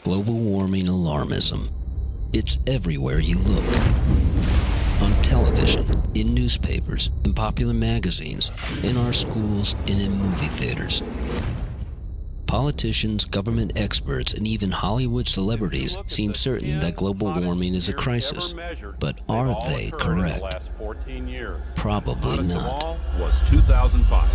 Global warming alarmism. It's everywhere you look. On television, in newspapers, in popular magazines, in our schools, and in movie theaters. Politicians, government experts, and even Hollywood celebrities seem certain that global warming is a crisis. But are they correct? Probably not. Was 2005.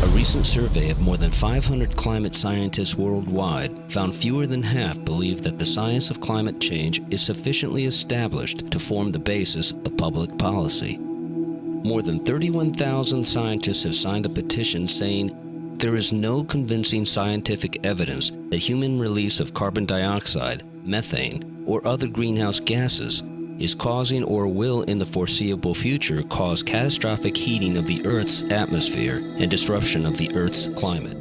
A recent survey of more than 500 climate scientists worldwide found fewer than half believe that the science of climate change is sufficiently established to form the basis of public policy. More than 31,000 scientists have signed a petition saying there is no convincing scientific evidence that human release of carbon dioxide, methane, or other greenhouse gases is causing or will in the foreseeable future cause catastrophic heating of the Earth's atmosphere and disruption of the Earth's climate.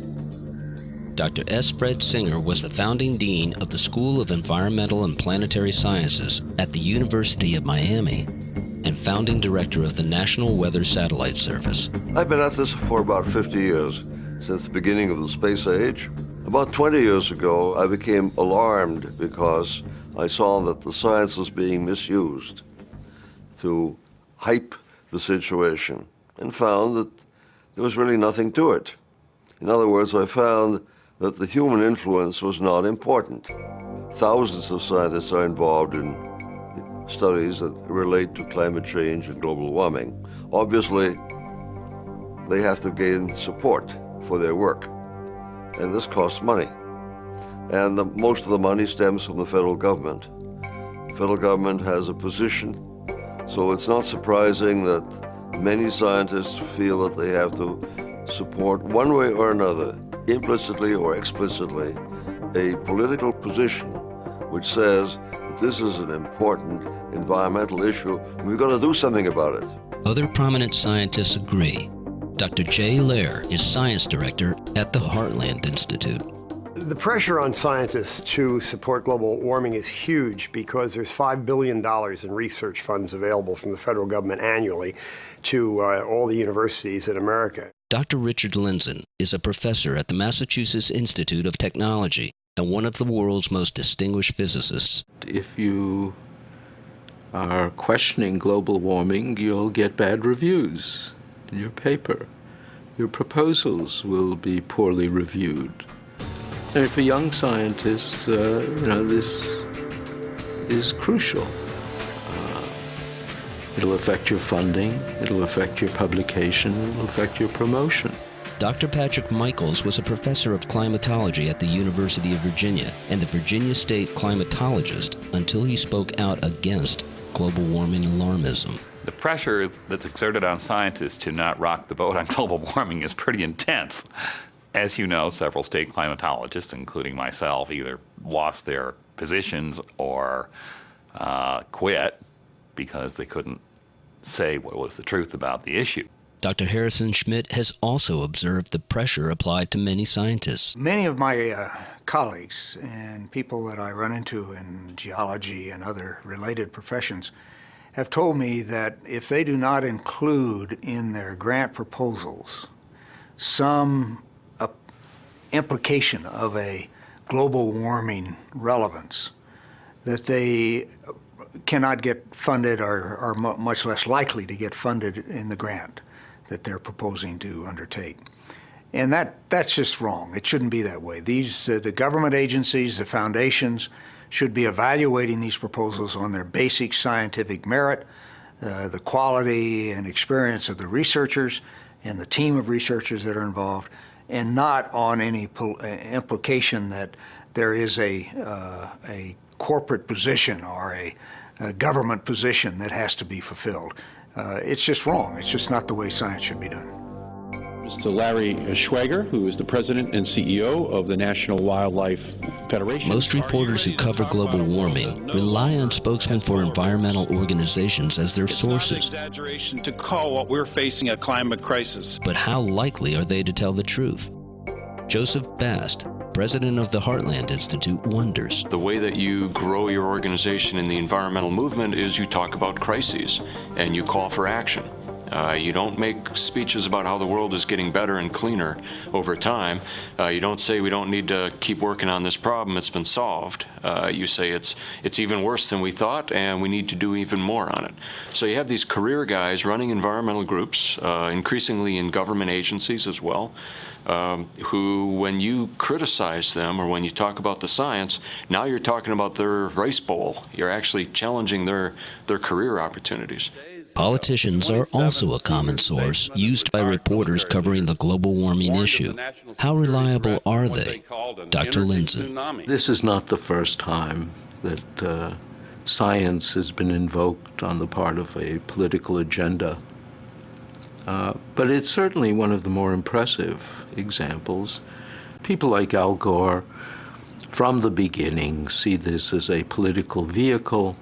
Dr. S. Fred Singer was the founding dean of the School of Environmental and Planetary Sciences at the University of Miami and founding director of the National Weather Satellite Service. I've been at this for about 50 years, since the beginning of the space age. About 20 years ago, I became alarmed because I saw that the science was being misused to hype the situation and found that there was really nothing to it. In other words, I found that the human influence was not important. Thousands of scientists are involved in studies that relate to climate change and global warming. Obviously, they have to gain support for their work, and this costs money. And most of the money stems from the federal government. The federal government has a position, so it's not surprising that many scientists feel that they have to support one way or another, implicitly or explicitly, a political position which says that this is an important environmental issue and we've got to do something about it. Other prominent scientists agree. Dr. Jay Lehr is science director at the Heartland Institute. The pressure on scientists to support global warming is huge because there's $5 billion in research funds available from the federal government annually to all the universities in America. Dr. Richard Lindzen is a professor at the Massachusetts Institute of Technology and one of the world's most distinguished physicists. If you are questioning global warming, you'll get bad reviews in your paper. Your proposals will be poorly reviewed. And for young scientists, this is crucial. It'll affect your funding, it'll affect your publication, it'll affect your promotion. Dr. Patrick Michaels was a professor of climatology at the University of Virginia and the Virginia State climatologist until he spoke out against global warming alarmism. The pressure that's exerted on scientists to not rock the boat on global warming is pretty intense. As you know, several state climatologists, including myself, either lost their positions or quit because they couldn't say what was the truth about the issue. Dr. Harrison Schmidt has also observed the pressure applied to many scientists. Many of my colleagues and people that I run into in geology and other related professions have told me that if they do not include in their grant proposals some implication of a global warming relevance, that they cannot get funded or are much less likely to get funded in the grant that they're proposing to undertake. And that's just wrong. It shouldn't be that way. The government agencies, the foundations, should be evaluating these proposals on their basic scientific merit, the quality and experience of the researchers and the team of researchers that are involved, and not on any implication that there is a corporate position or a government position that has to be fulfilled. It's just wrong. It's just not the way science should be done. Mr. Larry Schwager, who is the president and CEO of the National Wildlife Federation. Most reporters who cover global warming rely on spokesmen for environmental organizations as their sources. It's not an exaggeration to call what we're facing a climate crisis. But how likely are they to tell the truth? Joseph Bast, president of the Heartland Institute, wonders. The way that you grow your organization in the environmental movement is you talk about crises and you call for action. You don't make speeches about how the world is getting better and cleaner over time. You don't say we don't need to keep working on this problem, it's been solved. You say it's even worse than we thought and we need to do even more on it. So you have these career guys running environmental groups, increasingly in government agencies as well, who, when you criticize them or when you talk about the science, now you're talking about their rice bowl. You're actually challenging their career opportunities. Politicians are also a common source used by reporters covering the global warming issue. How reliable are they? Dr. Lindzen. This is not the first time that science has been invoked on the part of a political agenda. But it's certainly one of the more impressive examples. People like Al Gore, from the beginning, see this as a political vehicle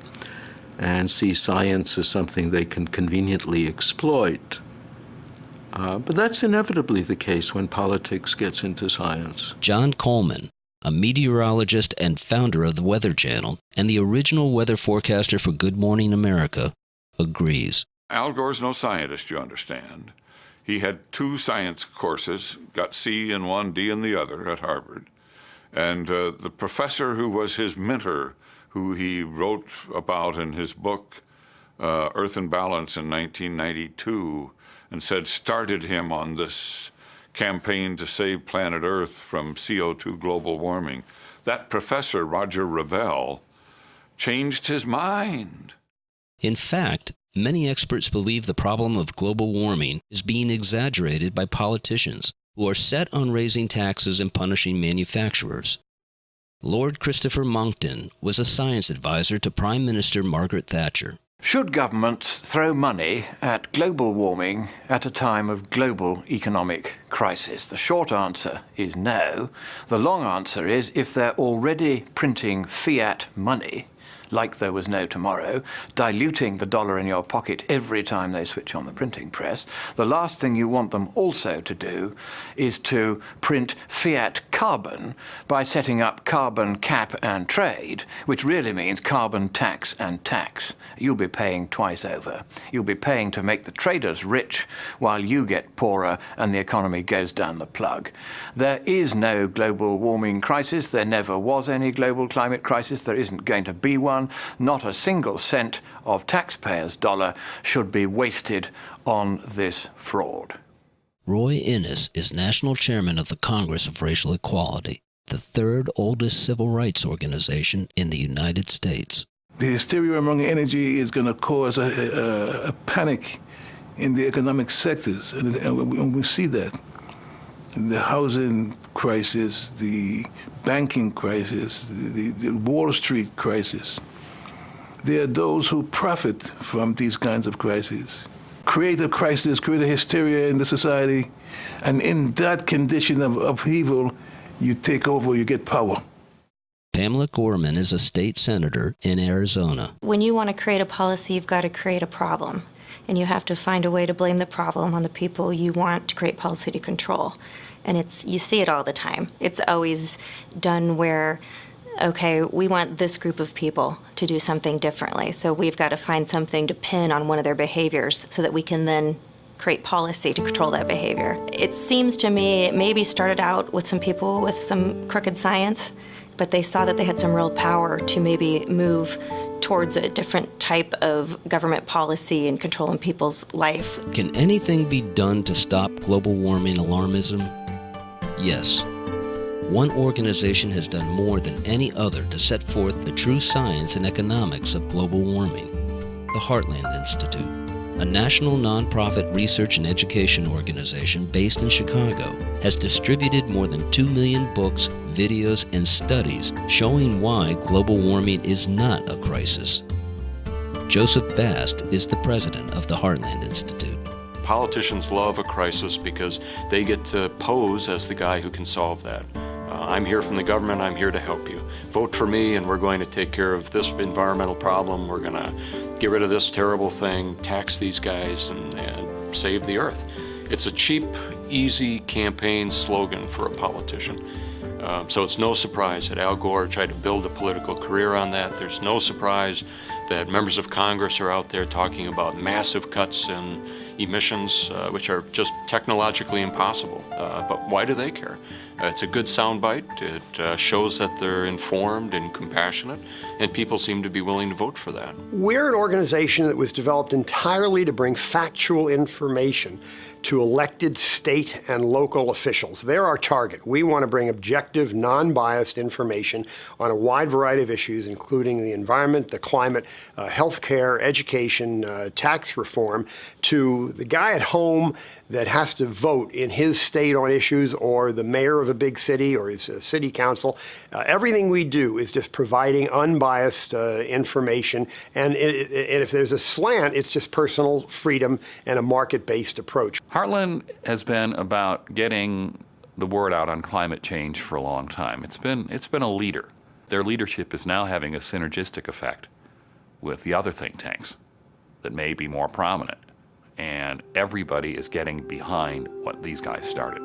and see science as something they can conveniently exploit. But that's inevitably the case when politics gets into science. John Coleman, a meteorologist and founder of the Weather Channel and the original weather forecaster for Good Morning America, agrees. Al Gore's no scientist, you understand. He had 2 science courses, got C in one, D in the other at Harvard. And the professor who was his mentor, who he wrote about in his book, Earth in Balance in 1992, and said started him on this campaign to save planet Earth from CO2 global warming. That professor, Roger Revelle, changed his mind. In fact, many experts believe the problem of global warming is being exaggerated by politicians who are set on raising taxes and punishing manufacturers. Lord Christopher Monckton was a science advisor to Prime Minister Margaret Thatcher. Should governments throw money at global warming at a time of global economic crisis? The short answer is no. The long answer is if they're already printing fiat money, like there was no tomorrow, diluting the dollar in your pocket every time they switch on the printing press, the last thing you want them also to do is to print fiat carbon by setting up carbon cap and trade, which really means carbon tax and tax. You'll be paying twice over. You'll be paying to make the traders rich while you get poorer and the economy goes down the plug. There is no global warming crisis. There never was any global climate crisis. There isn't going to be one. Not a single cent of taxpayers' dollar should be wasted on this fraud. Roy Innis is national chairman of the Congress of Racial Equality, the 3rd oldest civil rights organization in the United States. The hysteria among energy is going to cause a panic in the economic sectors, and we see that. The housing crisis, the banking crisis, the Wall Street crisis. There are those who profit from these kinds of crises. Create a crisis, create a hysteria in the society, and in that condition of upheaval, you take over, you get power. Pamela Gorman is a state senator in Arizona. When you want to create a policy, you've got to create a problem. And you have to find a way to blame the problem on the people you want to create policy to control. And you see it all the time. It's always done where, okay, we want this group of people to do something differently. So we've got to find something to pin on one of their behaviors so that we can then create policy to control that behavior. It seems to me it maybe started out with some people with some crooked science, but they saw that they had some real power to maybe move towards a different type of government policy and controlling people's life. Can anything be done to stop global warming alarmism? Yes. One organization has done more than any other to set forth the true science and economics of global warming, the Heartland Institute, a national nonprofit research and education organization based in Chicago, has distributed more than 2 million books, videos, and studies showing why global warming is not a crisis. Joseph Bast is the president of the Heartland Institute. Politicians love a crisis because they get to pose as the guy who can solve that. I'm here from the government, I'm here to help you. Vote for me and we're going to take care of this environmental problem. We're going to get rid of this terrible thing, tax these guys, and save the earth. It's a cheap, easy campaign slogan for a politician. So it's no surprise that Al Gore tried to build a political career on that. There's no surprise that members of Congress are out there talking about massive cuts in emissions, which are just technologically impossible. But why do they care? It's a good soundbite. It shows that they're informed and compassionate, and people seem to be willing to vote for that. We're an organization that was developed entirely to bring factual information to elected state and local officials. They're our target. We want to bring objective, non-biased information on a wide variety of issues, including the environment, the climate, healthcare, education, tax reform, to the guy at home that has to vote in his state on issues, or the mayor of a big city, or his city council. Everything we do is just providing unbiased information, and if there's a slant, it's just personal freedom and a market-based approach. Heartland has been about getting the word out on climate change for a long time. It's been a leader. Their leadership is now having a synergistic effect with the other think tanks that may be more prominent. And everybody is getting behind what these guys started.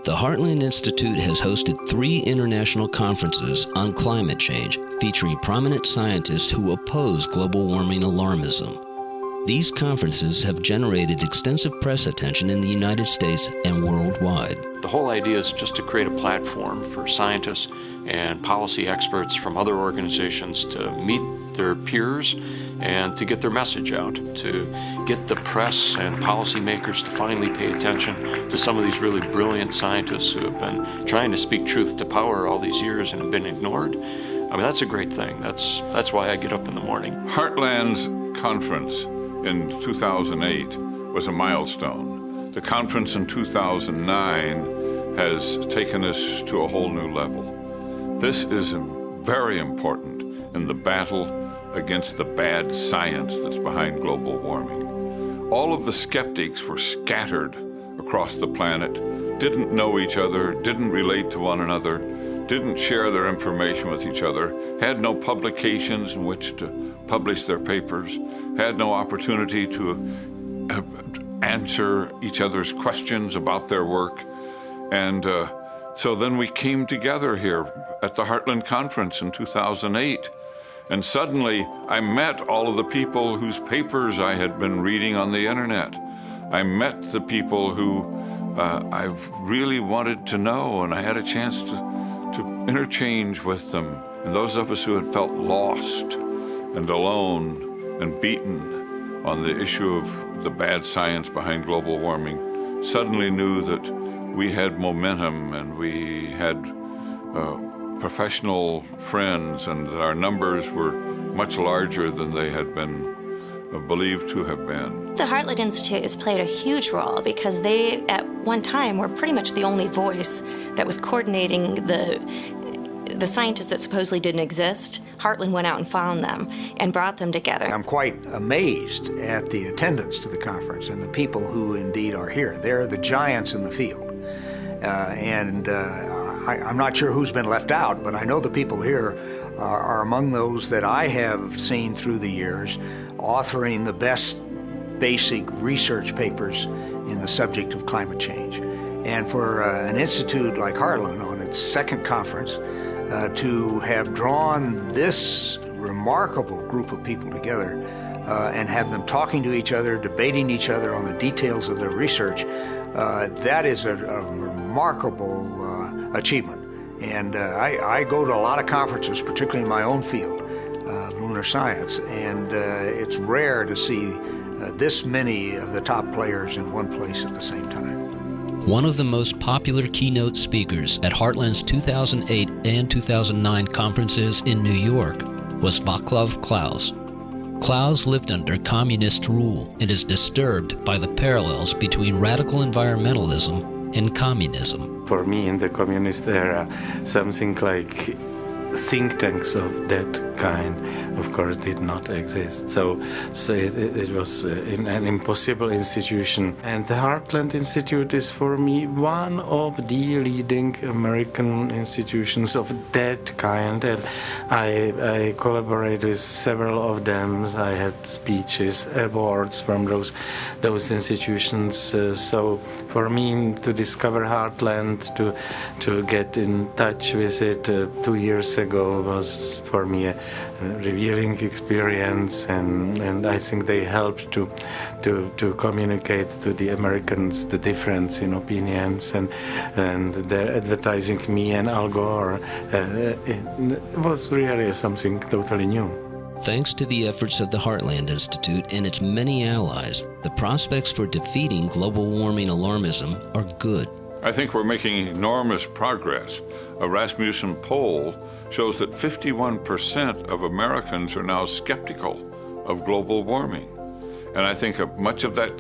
The Heartland Institute has hosted 3 international conferences on climate change featuring prominent scientists who oppose global warming alarmism. These conferences have generated extensive press attention in the United States and worldwide. The whole idea is just to create a platform for scientists and policy experts from other organizations to meet their peers and to get their message out, to get the press and policymakers to finally pay attention to some of these really brilliant scientists who have been trying to speak truth to power all these years and have been ignored. I mean, that's a great thing. That's why I get up in the morning. Heartland's conference in 2008 was a milestone. The conference in 2009 has taken us to a whole new level. This is very important in the battle against the bad science that's behind global warming. All of the skeptics were scattered across the planet, didn't know each other, didn't relate to one another, didn't share their information with each other, had no publications in which to publish their papers, had no opportunity to answer each other's questions about their work. And so then we came together here at the Heartland Conference in 2008. And suddenly I met all of the people whose papers I had been reading on the internet. I met the people who I really wanted to know, and I had a chance to interchange with them. And those of us who had felt lost and alone and beaten on the issue of the bad science behind global warming suddenly knew that we had momentum and we had professional friends, and that our numbers were much larger than they had been believed to have been. The Heartland Institute has played a huge role because they, at one time, were pretty much the only voice that was coordinating the scientists that supposedly didn't exist. Heartland went out and found them and brought them together. I'm quite amazed at the attendance to the conference and the people who indeed are here. They're the giants in the field. I'm not sure who's been left out, but I know the people here are among those that I have seen through the years authoring the best basic research papers in the subject of climate change. And for an institute like Heartland on its second conference to have drawn this remarkable group of people together and have them talking to each other, debating each other on the details of their research, that is a remarkable achievement. And I go to a lot of conferences, particularly in my own field of lunar science, and it's rare to see this many of the top players in one place at the same time. One of the most popular keynote speakers at Heartland's 2008 and 2009 conferences in New York was Václav Klaus. Klaus lived under communist rule and is disturbed by the parallels between radical environmentalism and communism. For me, in the communist era, something like think tanks of that kind, of course, did not exist. So it was an impossible institution. And the Heartland Institute is, for me, one of the leading American institutions of that kind. And I collaborate with several of them. I had speeches, awards from those institutions. So for me, to discover Heartland, to get in touch with it 2 years ago was for me a revealing experience, and I think they helped to communicate to the Americans the difference in opinions, and their advertising me and Al Gore it was really something totally new. Thanks to the efforts of the Heartland Institute and its many allies, the prospects for defeating global warming alarmism are good. I think we're making enormous progress. A Rasmussen poll shows that 51% of Americans are now skeptical of global warming. And I think much of that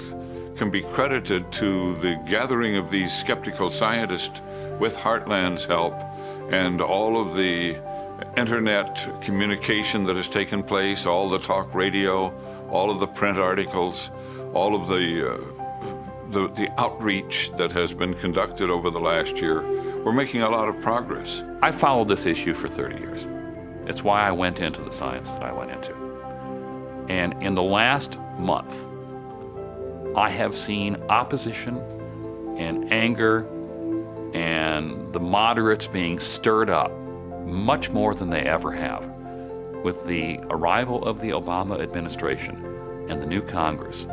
can be credited to the gathering of these skeptical scientists with Heartland's help and all of the internet communication that has taken place, all the talk radio, all of the print articles, all of the outreach that has been conducted over the last year. We're making a lot of progress. I followed this issue for 30 years. It's why I went into the science that I went into. And in the last month, I have seen opposition and anger and the moderates being stirred up much more than they ever have. With the arrival of the Obama administration and the new Congress,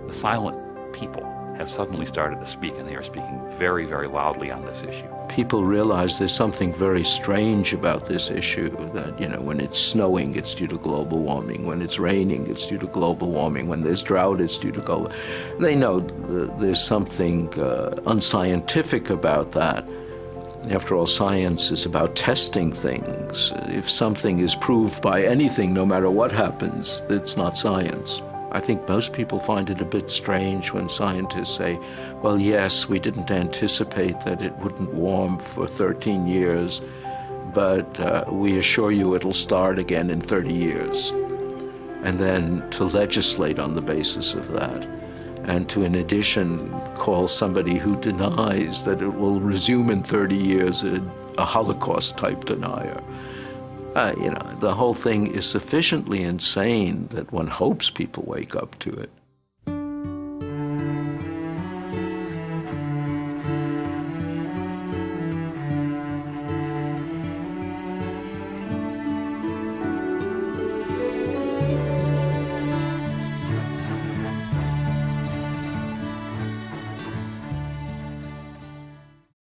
the silent people have suddenly started to speak, and they are speaking very, very loudly on this issue. People realize there's something very strange about this issue, that, you know, when it's snowing, it's due to global warming. When it's raining, it's due to global warming. When there's drought, it's due to global. They know there's something unscientific about that. After all, science is about testing things. If something is proved by anything, no matter what happens, it's not science. I think most people find it a bit strange when scientists say, well, yes, we didn't anticipate that it wouldn't warm for 13 years, but we assure you it'll start again in 30 years. And then to legislate on the basis of that, and to, in addition, call somebody who denies that it will resume in 30 years a Holocaust-type denier. You know, the whole thing is sufficiently insane that one hopes people wake up to it.